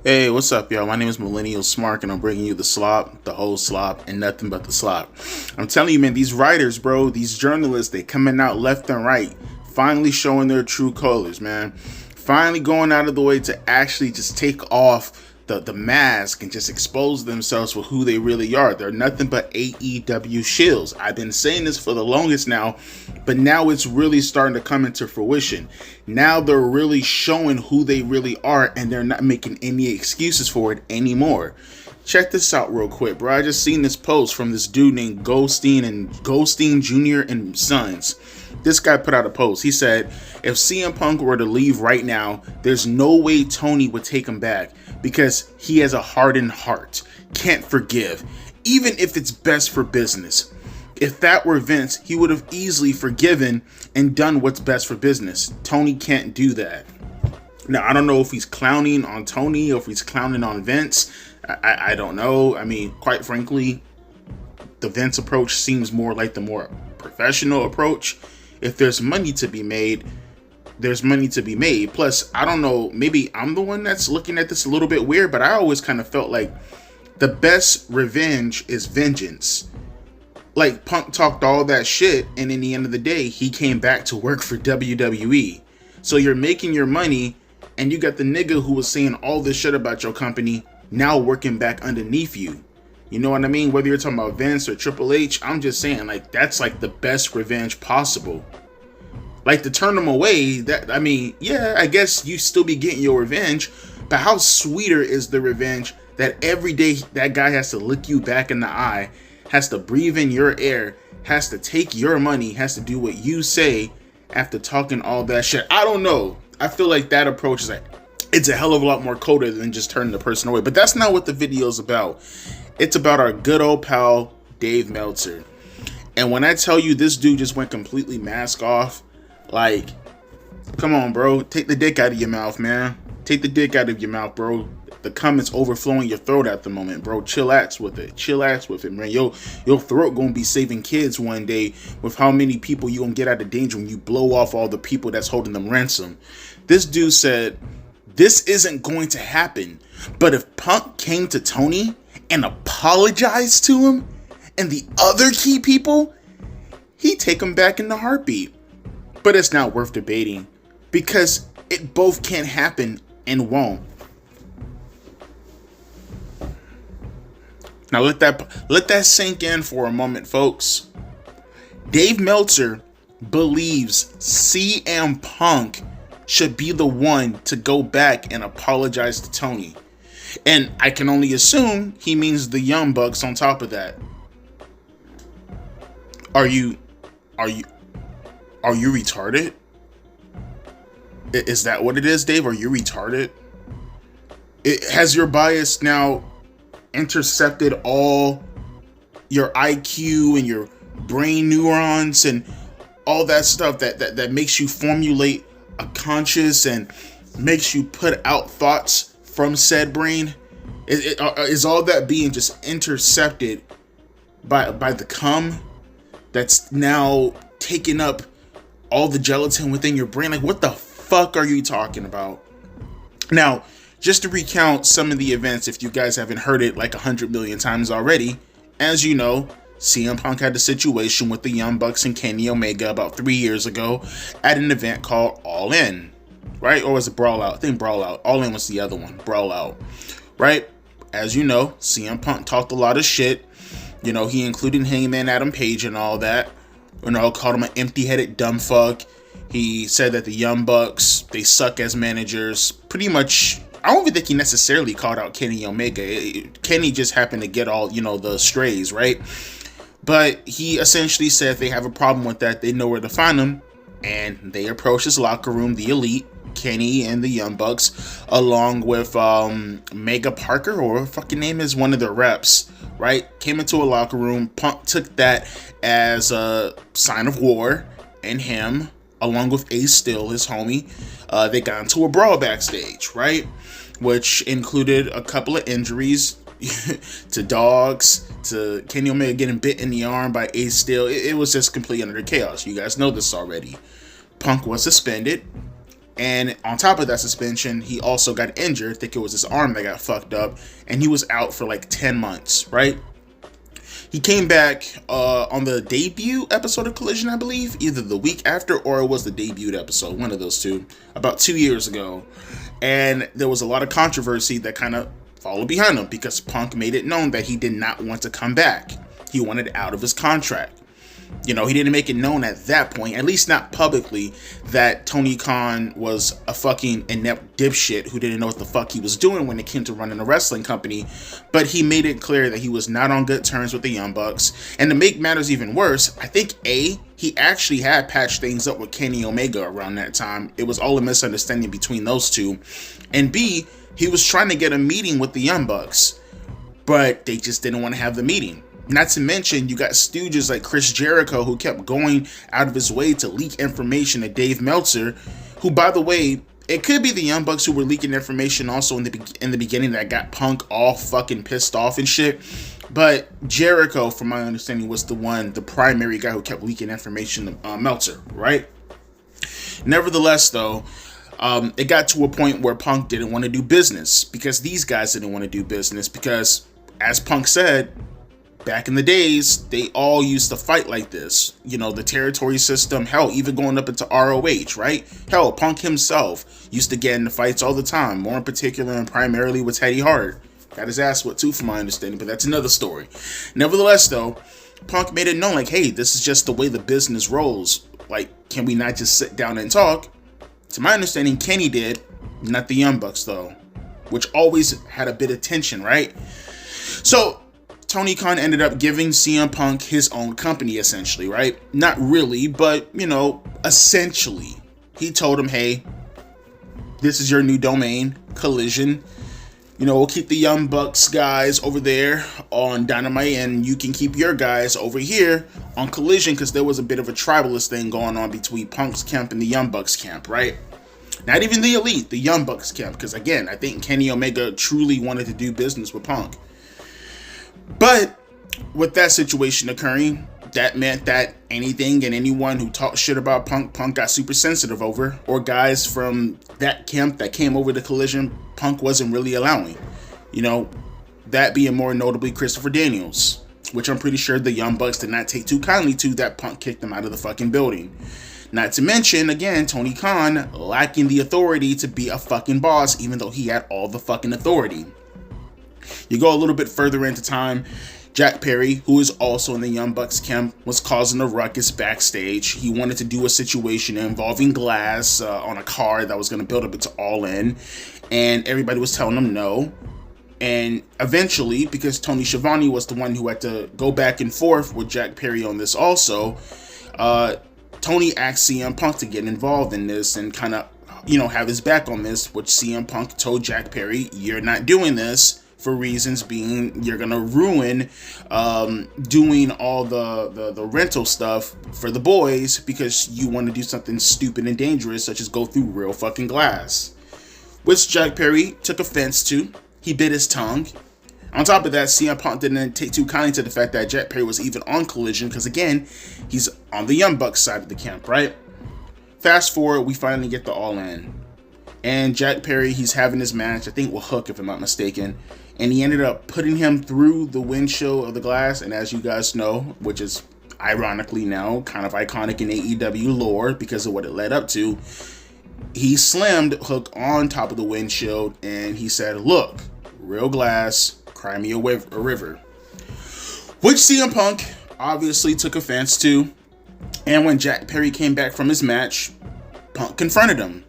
Hey, what's up, y'all? My name is Millennial Smark, and I'm bringing you the slop, the whole slop, and nothing but the slop. I'm telling you, man, these writers, bro, these journalists, they coming out left and right, finally showing their true colors, man. Finally going out of the way to actually just take off the mask and just expose themselves for who they really are. They're nothing but AEW shills. I've been saying this for the longest now, but now it's really starting to come into fruition. Now they're really showing who they really are, and they're not making any excuses for it anymore. Check this out real quick, bro. I just seen this post from this dude named Goldstein Jr. and Sons. This guy put out a post. He said, if CM Punk were to leave right now, there's no way Tony would take him back because he has a hardened heart, can't forgive, even if it's best for business. If that were Vince, he would have easily forgiven and done what's best for business. Tony can't do that. Now, I don't know if he's clowning on Tony or if he's clowning on Vince. I don't know. I mean, quite frankly, the Vince approach seems more like the more professional approach. If there's money to be made, there's money to be made. Plus, I don't know, maybe I'm the one that's looking at this a little bit weird, but I always kind of felt like the best revenge is vengeance. Like, Punk talked all that shit, and in the end of the day, he came back to work for WWE. So you're making your money, and you got the nigga who was saying all this shit about your company now working back underneath you. You know what I mean? Whether you're talking about Vince or Triple H, I'm just saying, like, that's like the best revenge possible. Like, to turn them away, that, I mean, yeah, I guess you still be getting your revenge, but how sweeter is the revenge that every day that guy has to look you back in the eye, has to breathe in your air, has to take your money, has to do what you say after talking all that shit. I don't know. I feel like that approach is like, it's a hell of a lot more colder than just turning the person away. But that's not what the video is about. It's about our good old pal, Dave Meltzer. And when I tell you this dude just went completely mask off, like, come on, bro. Take the dick out of your mouth, man. Take the dick out of your mouth, bro. The cum is overflowing your throat at the moment, bro. Chillax with it. Chillax with it, man. Your throat gonna be saving kids one day with how many people you gonna get out of danger when you blow off all the people that's holding them ransom. This dude said, this isn't going to happen. But if Punk came to Tony and apologized to him and the other key people, he'd take him back in the heartbeat. But it's not worth debating because it both can't happen and won't. Now let that sink in for a moment, folks. Dave Meltzer believes CM Punk should be the one to go back and apologize to Tony. And I can only assume he means the Young Bucks on top of that. Are you retarded? Is that what it is, Dave? Are you retarded? Has your bias now intercepted all your IQ and your brain neurons and all that stuff that makes you formulate a conscious and makes you put out thoughts from said brain? Is all that being just intercepted by the cum that's now taking up all the gelatin within your brain? Like, what the fuck are you talking about? Now, just to recount some of the events, if you guys haven't heard it like 100 million times already, as you know, CM Punk had a situation with the Young Bucks and Kenny Omega about 3 years ago at an event called All In, right? Or was it Brawl Out? I think Brawl Out. All In was the other one, Brawl Out, right? As you know, CM Punk talked a lot of shit. You know, he included Hangman Adam Page and all that. You know, called him an empty-headed dumb fuck. He said that the Young Bucks, they suck as managers. Pretty much, I don't even think he necessarily called out Kenny Omega. Kenny just happened to get all, you know, the strays, right? But he essentially said if they have a problem with that, they know where to find them. And they approached his locker room, the Elite, Kenny and the Young Bucks, along with Mega Parker, or what fucking name is, one of the reps, right? Came into a locker room. Punk took that as a sign of war, and him, along with Ace Steel, his homie, they got into a brawl backstage, right? Which included a couple of injuries to Dogs, to Kenny Omega getting bit in the arm by Ace Steel. It was just complete utter chaos. You guys know this already. Punk was suspended, And on top of that suspension, he also got injured. I think it was his arm that got fucked up, and he was out for like 10 months, right? He came back on the debut episode of Collision, I believe, either the week after or it was the debut episode, one of those two, about 2 years ago. And there was a lot of controversy that kind of followed behind him because Punk made it known that he did not want to come back. He wanted out of his contract. You know, he didn't make it known at that point, at least not publicly, that Tony Khan was a fucking inept dipshit who didn't know what the fuck he was doing when it came to running a wrestling company. But he made it clear that he was not on good terms with the Young Bucks. And to make matters even worse, I think he actually had patched things up with Kenny Omega around that time. It was all a misunderstanding between those two. And B, he was trying to get a meeting with the Young Bucks, but they just didn't want to have the meeting. Not to mention, you got stooges like Chris Jericho who kept going out of his way to leak information to Dave Meltzer, who, by the way, it could be the Young Bucks who were leaking information also in the beginning that got Punk all fucking pissed off and shit. But Jericho, from my understanding, was the primary guy who kept leaking information to Meltzer, right? Nevertheless, though, it got to a point where Punk didn't want to do business because these guys didn't want to do business because, as Punk said, back in the days, they all used to fight like this. You know, the territory system, hell, even going up into ROH, right? Hell, Punk himself used to get into fights all the time, more in particular and primarily with Teddy Hart. Got his ass whipped too, from my understanding, but that's another story. Nevertheless, though, Punk made it known, like, hey, this is just the way the business rolls. Like, can we not just sit down and talk? To my understanding, Kenny did, not the Young Bucks, though, which always had a bit of tension, right? So Tony Khan ended up giving CM Punk his own company, essentially, right? Not really, but, you know, essentially. He told him, hey, this is your new domain, Collision. You know, we'll keep the Young Bucks guys over there on Dynamite, and you can keep your guys over here on Collision, because there was a bit of a tribalist thing going on between Punk's camp and the Young Bucks camp, right? Not even the Elite, the Young Bucks camp, because again, I think Kenny Omega truly wanted to do business with Punk. But with that situation occurring, that meant that anything and anyone who talked shit about Punk got super sensitive over, or guys from that camp that came over to Collision, Punk wasn't really allowing. You know, that being more notably Christopher Daniels, which I'm pretty sure the Young Bucks did not take too kindly to, that Punk kicked them out of the fucking building. Not to mention, again, Tony Khan lacking the authority to be a fucking boss, even though he had all the fucking authority. You go a little bit further into time, Jack Perry, who is also in the Young Bucks camp, was causing a ruckus backstage. He wanted to do a situation involving glass on a car that was going to build up into All In, and everybody was telling him no. And eventually, because Tony Schiavone was the one who had to go back and forth with Jack Perry on this also, Tony asked CM Punk to get involved in this and kind of, you know, have his back on this, which CM Punk told Jack Perry, you're not doing this, for reasons being you're gonna ruin doing all the rental stuff for the boys because you want to do something stupid and dangerous such as go through real fucking glass, which Jack Perry took offense to. He bit his tongue. On top of that, CM Punk didn't take too kindly to the fact that Jack Perry was even on Collision because again, he's on the Young Bucks side of the camp, right? Fast forward, we finally get the All In. And Jack Perry, he's having his match, I think with Hook, if I'm not mistaken. And he ended up putting him through the windshield of the glass. And as you guys know, which is ironically now kind of iconic in AEW lore because of what it led up to, he slammed Hook on top of the windshield and he said, look, real glass, cry me a river. Which CM Punk obviously took offense to. And when Jack Perry came back from his match, Punk confronted him.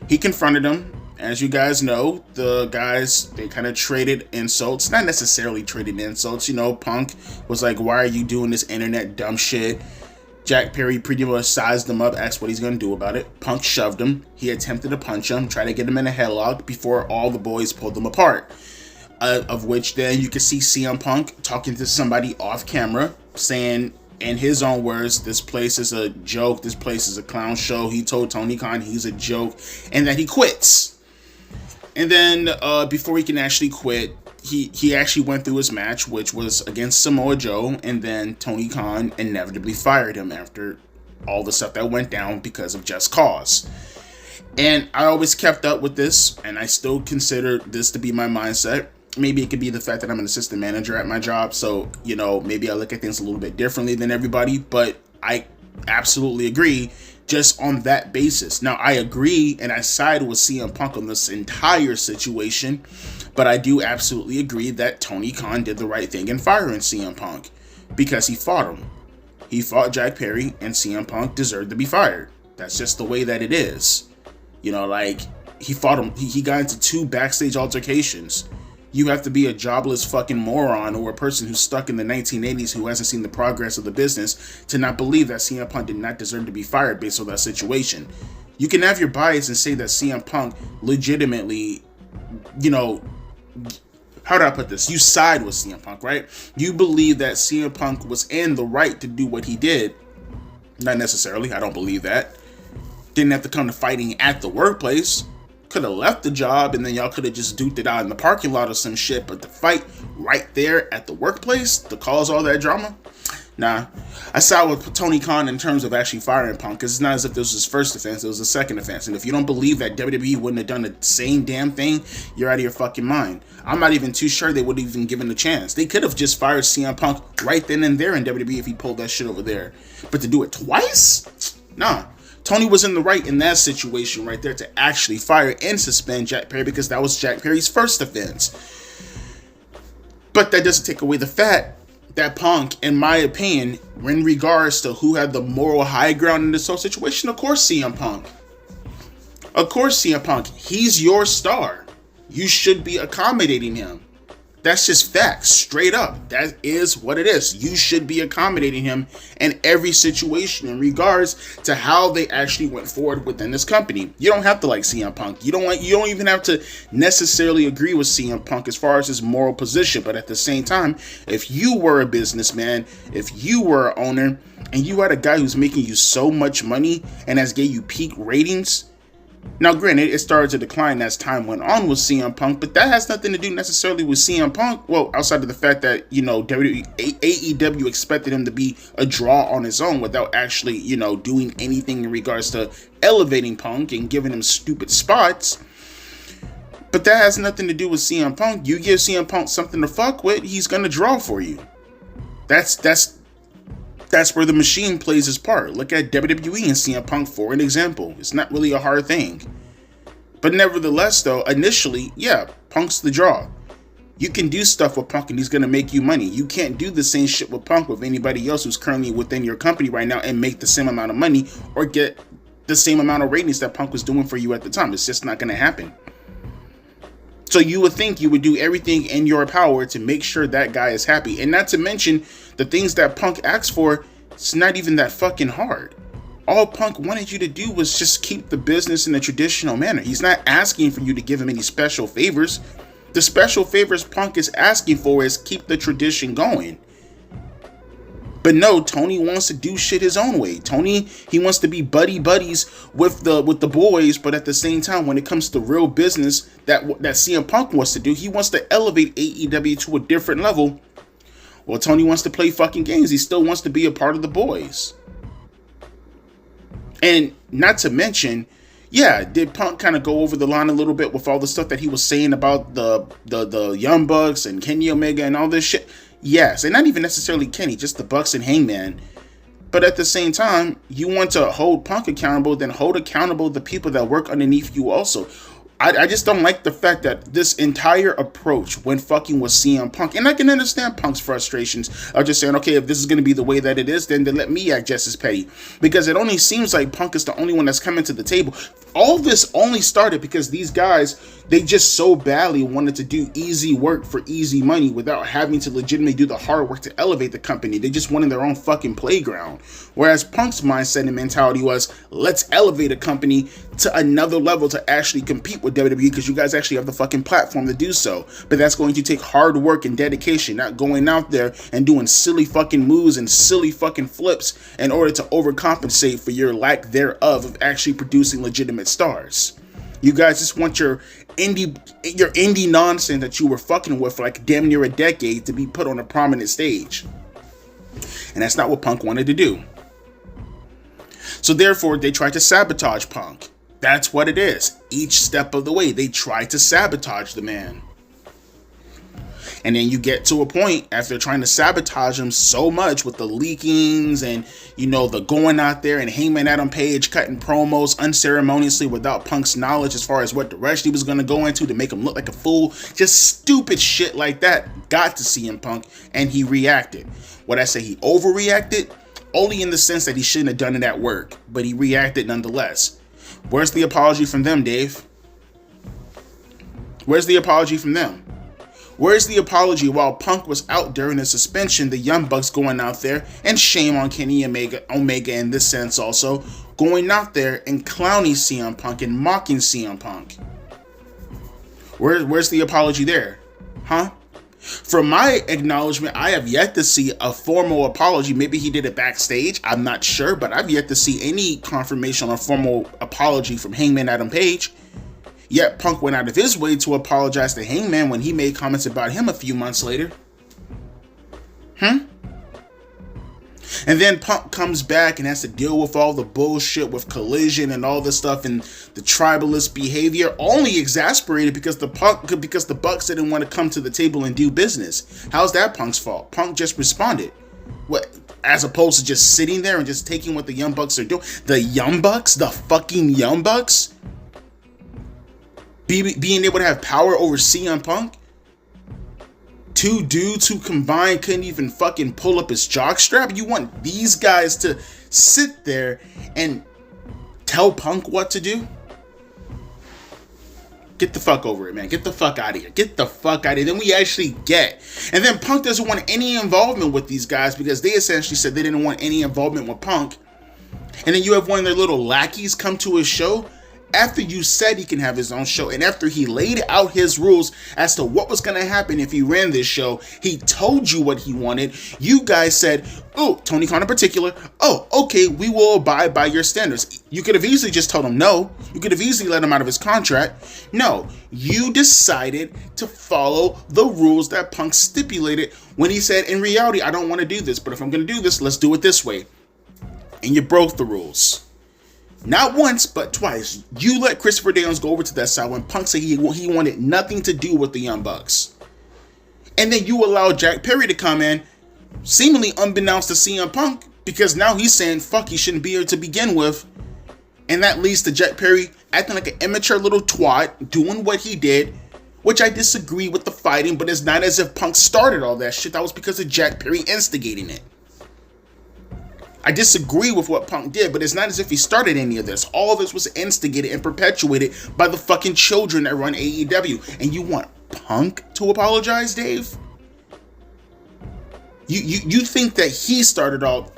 He confronted him. As you guys know, the guys, they kind of traded insults. Not necessarily traded insults. You know, Punk was like, why are you doing this internet dumb shit? Jack Perry pretty much sized him up, asked what he's going to do about it. Punk shoved him. He attempted to punch him, tried to get him in a headlock before all the boys pulled them apart. Of which then you can see CM Punk talking to somebody off camera, saying, in his own words, this place is a joke, this place is a clown show. He told Tony Khan he's a joke and that he quits. And then before he can actually quit, he actually went through his match, which was against Samoa Joe, and then Tony Khan inevitably fired him after all the stuff that went down because of Just Cause. And I always kept up with this, and I still consider this to be my mindset. Maybe it could be the fact that I'm an assistant manager at my job, so, you know, maybe I look at things a little bit differently than everybody, but I absolutely agree just on that basis. Now, I agree and I side with CM Punk on this entire situation, but I do absolutely agree that Tony Khan did the right thing in firing CM Punk because he fought him. He fought Jack Perry, and CM Punk deserved to be fired. That's just the way that it is. You know, like, he fought him. He got into 2 backstage altercations. You have to be a jobless fucking moron or a person who's stuck in the 1980s who hasn't seen the progress of the business to not believe that CM Punk did not deserve to be fired based on that situation. You can have your bias and say that CM Punk legitimately, you know, how do I put this? You side with CM Punk, right? You believe that CM Punk was in the right to do what he did. Not necessarily. I don't believe that. Didn't have to come to fighting at the workplace. Could have left the job and then y'all could have just duked it out in the parking lot or some shit. But to fight right there at the workplace to cause all that drama? Nah. I side with Tony Khan in terms of actually firing Punk, because it's not as if this was his first offense, it was his second offense. And if you don't believe that WWE wouldn't have done the same damn thing, you're out of your fucking mind. I'm not even too sure they would have even given a chance. They could have just fired CM Punk right then and there in WWE if he pulled that shit over there. But to do it twice? Nah. Tony was in the right in that situation right there to actually fire and suspend Jack Perry, because that was Jack Perry's first offense. But that doesn't take away the fact that Punk, in my opinion, in regards to who had the moral high ground in this whole situation, of course CM Punk. Of course CM Punk. He's your star. You should be accommodating him. That's just facts, straight up. That is what it is. You should be accommodating him in every situation in regards to how they actually went forward within this company. You don't have to like CM Punk. You don't even have to necessarily agree with CM Punk as far as his moral position. But at the same time, if you were a businessman, if you were an owner, and you had a guy who's making you so much money and has gave you peak ratings. Now, granted, it started to decline as time went on with CM Punk, but that has nothing to do necessarily with CM Punk. Well, outside of the fact that, you know, AEW expected him to be a draw on his own without actually, you know, doing anything in regards to elevating Punk and giving him stupid spots. But that has nothing to do with CM Punk. You give CM Punk something to fuck with, he's going to draw for you. That's where the machine plays its part. Look at WWE and CM Punk for an example. It's not really a hard thing. But nevertheless, though, initially, yeah, Punk's the draw. You can do stuff with Punk and he's going to make you money. You can't do the same shit with Punk with anybody else who's currently within your company right now and make the same amount of money or get the same amount of ratings that Punk was doing for you at the time. It's just not going to happen. So you would think you would do everything in your power to make sure that guy is happy. And not to mention the things that Punk asks for, it's not even that fucking hard. All Punk wanted you to do was just keep the business in a traditional manner. He's not asking for you to give him any special favors. The special favors Punk is asking for is keep the tradition going. But no, Tony wants to do shit his own way. Tony, he wants to be buddies with the boys, but at the same time, when it comes to real business that CM Punk wants to do, he wants to elevate AEW to a different level. Well, Tony wants to play fucking games. He still wants to be a part of the boys. And not to mention, yeah, did Punk kind of go over the line a little bit with all the stuff that he was saying about the Young Bucks and Kenny Omega and all this shit? Yes, and not even necessarily Kenny, just the Bucks and Hangman. But at the same time, you want to hold Punk accountable, then hold accountable the people that work underneath you also. I just don't like the fact that this entire approach when fucking with CM Punk, and I can understand Punk's frustrations of just saying, okay, if this is going to be the way that it is, then let me act just as petty. Because it only seems like Punk is the only one that's coming to the table. All this only started because these guys, they just so badly wanted to do easy work for easy money without having to legitimately do the hard work to elevate the company. They just wanted their own fucking playground. Whereas Punk's mindset and mentality was, let's elevate a company to another level to actually compete with WWE because you guys actually have the fucking platform to do so. But that's going to take hard work and dedication, not going out there and doing silly fucking moves and silly fucking flips in order to overcompensate for your lack thereof of actually producing legitimate stars. You guys just want your indie nonsense that you were fucking with for like damn near a decade to be put on a prominent stage. And that's not what Punk wanted to do. So therefore, they tried to sabotage Punk. That's what it is. Each step of the way, they try to sabotage the man. And then you get to a point after trying to sabotage him so much with the leakings and, the going out there and Hangman Adam Page cutting promos unceremoniously without Punk's knowledge as far as what direction he was going to go into to make him look like a fool. Just stupid shit like that got to CM Punk, and he reacted. What I say, he overreacted? Only in the sense that he shouldn't have done it at work, but he reacted nonetheless. Where's the apology from them, Dave? Where's the apology from them? Where's the apology while Punk was out during the suspension, the Young Bucks going out there, and shame on Kenny Omega in this sense also, going out there and clowning CM Punk and mocking CM Punk? Where's the apology there? Huh? From my acknowledgement, I have yet to see a formal apology. Maybe he did it backstage, I'm not sure, but I've yet to see any confirmation on a formal apology from Hangman Adam Page. Yet Punk went out of his way to apologize to Hangman when he made comments about him a few months later. And then Punk comes back and has to deal with all the bullshit with Collision and all this stuff and the tribalist behavior, only exasperated because the Bucks didn't want to come to the table and do business. How's that Punk's fault? Punk just responded. What, as opposed to just sitting there and just taking what the Young Bucks are doing? The Young Bucks? The fucking Young Bucks? Being able to have power over CM Punk? Two dudes who combined couldn't even fucking pull up his jockstrap? You want these guys to sit there and tell Punk what to do? Get the fuck over it, man. Get the fuck out of here. Get the fuck out of here. Then we actually get. And then Punk doesn't want any involvement with these guys because they essentially said they didn't want any involvement with Punk. And then you have one of their little lackeys come to his show after you said he can have his own show, and after he laid out his rules as to what was going to happen if he ran this show. He told you what he wanted. You guys said, oh, Tony Khan in particular, oh, okay, we will abide by your standards. You could have easily just told him no. You could have easily let him out of his contract. No, you decided to follow the rules that Punk stipulated when he said, in reality, I don't want to do this, but if I'm going to do this, let's do it this way. And you broke the rules. Not once, but twice. You let Christopher Daniels go over to that side when Punk said he wanted nothing to do with the Young Bucks. And then you allow Jack Perry to come in, seemingly unbeknownst to CM Punk, because now he's saying, fuck, he shouldn't be here to begin with. And that leads to Jack Perry acting like an immature little twat, doing what he did, which I disagree with the fighting, but it's not as if Punk started all that shit. That was because of Jack Perry instigating it. I disagree with what Punk did, but it's not as if he started any of this. All of this was instigated and perpetuated by the fucking children that run AEW. And you want Punk to apologize, Dave? You think that he started all...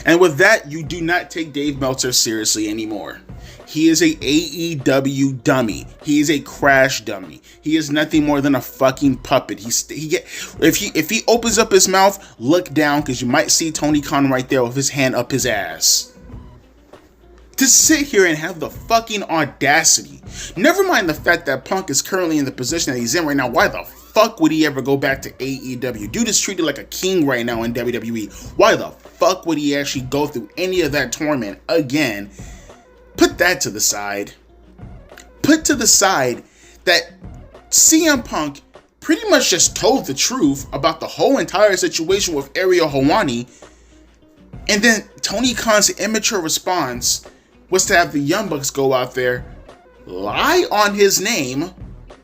And with that, you do not take Dave Meltzer seriously anymore. He is a AEW dummy. He is a crash dummy. He is nothing more than a fucking puppet. If he opens up his mouth, look down, because you might see Tony Khan right there with his hand up his ass. To sit here and have the fucking audacity. Never mind the fact that Punk is currently in the position that he's in right now. Why the fuck would he ever go back to AEW? Dude is treated like a king right now in WWE. Why the fuck would he actually go through any of that torment again? Put that to the side. Put to the side that CM Punk pretty much just told the truth about the whole entire situation with Ariel Helwani. And then Tony Khan's immature response was to have the Young Bucks go out there, lie on his name.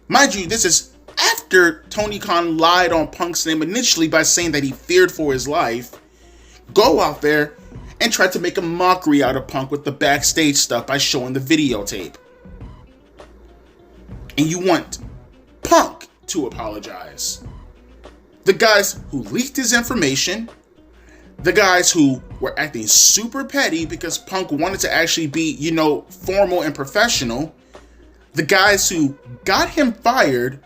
Mind you, this is after Tony Khan lied on Punk's name initially by saying that he feared for his life. Go out there and tried to make a mockery out of Punk with the backstage stuff by showing the videotape. And you want Punk to apologize. The guys who leaked his information, the guys who were acting super petty because Punk wanted to actually be, formal and professional, the guys who got him fired,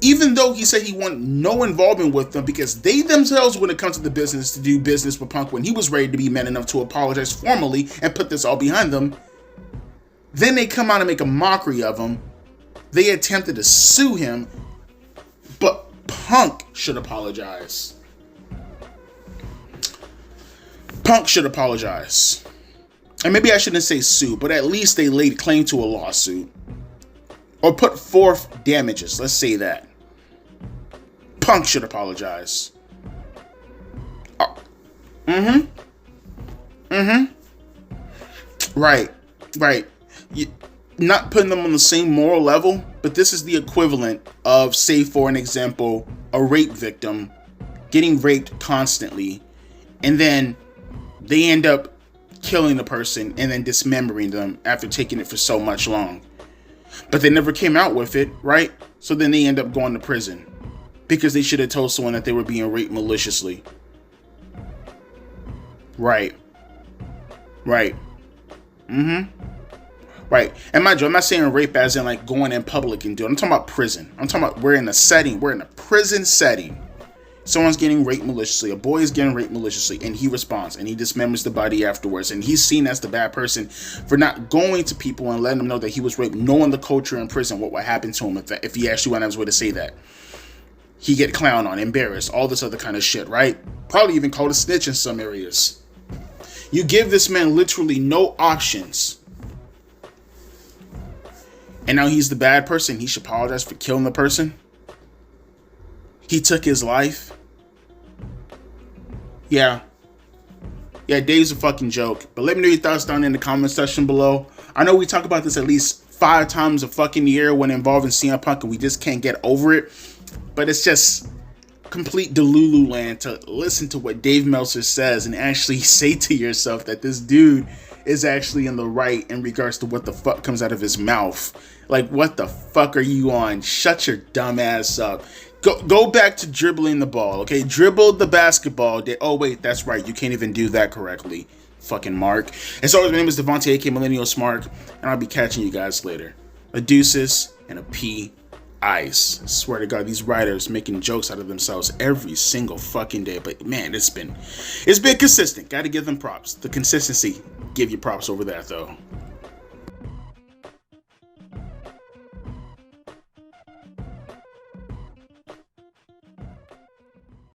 even though he said he wanted no involvement with them because they themselves wouldn't come to the business to do business with Punk when he was ready to be man enough to apologize formally and put this all behind them. Then they come out and make a mockery of him. They attempted to sue him, but Punk should apologize. Punk should apologize. and maybe I shouldn't say sue, but at least they laid claim to a lawsuit. Or put forth damages, let's say that. Punk should apologize. Right. Not putting them on the same moral level, but this is the equivalent of, say for an example, a rape victim getting raped constantly, and then they end up killing the person and then dismembering them after taking it for so much long. But they never came out with it, right? So then they end up going to prison because they should have told someone that they were being raped maliciously. Right. Right. Right. And mind you, I'm not saying rape as in like going in public and doing it. I'm talking about prison. I'm talking about we're in a prison setting. Someone's getting raped maliciously. A boy is getting raped maliciously, and he responds, and he dismembers the body afterwards. And he's seen as the bad person for not going to people and letting them know that he was raped, knowing the culture in prison, what would happen to him if he actually went out of his way to say that. He get clowned on, embarrassed, all this other kind of shit, right? Probably even called a snitch in some areas. You give this man literally no options. And now he's the bad person. He should apologize for killing the person. He took his life. Yeah, Dave's a fucking joke. But let me know your thoughts down in the comment section below. I know we talk about this at least 5 times a fucking year when involving CM Punk, and we just can't get over it. But it's just complete Delulu land to listen to what Dave Meltzer says and actually say to yourself that this dude is actually in the right in regards to what the fuck comes out of his mouth. Like, what the fuck are you on? Shut your dumb ass up. Go back to dribbling the ball, okay? Dribble the basketball. Oh, wait, that's right. You can't even do that correctly. Fucking Mark. As always, my name is Devontae, aka Millennial Smart, and I'll be catching you guys later. A deuces and a P. Ice. I swear to God, these writers making jokes out of themselves every single fucking day. But man, it's been consistent. Gotta give them props. The consistency, give you props over that though.